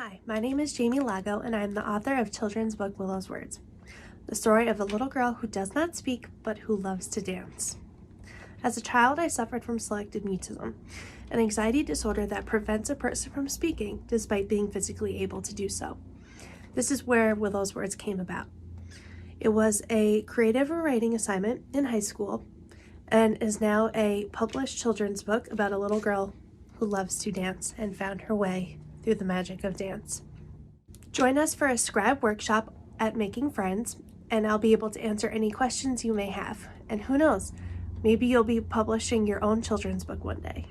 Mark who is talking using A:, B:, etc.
A: Hi, my name is Jamie Lago, and I am the author of children's book Willow's Words, the story of a little girl who does not speak but who loves to dance. As a child, I suffered from selective mutism, an anxiety disorder that prevents a person from speaking despite being physically able to do so. This is where Willow's Words came about. It was a creative writing assignment in high school and is now a published children's book about a little girl who loves to dance and found her way through the magic of dance. Join us for a Scribe workshop at Making Friends, and I'll be able to answer any questions you may have. And who knows, maybe you'll be publishing your own children's book one day.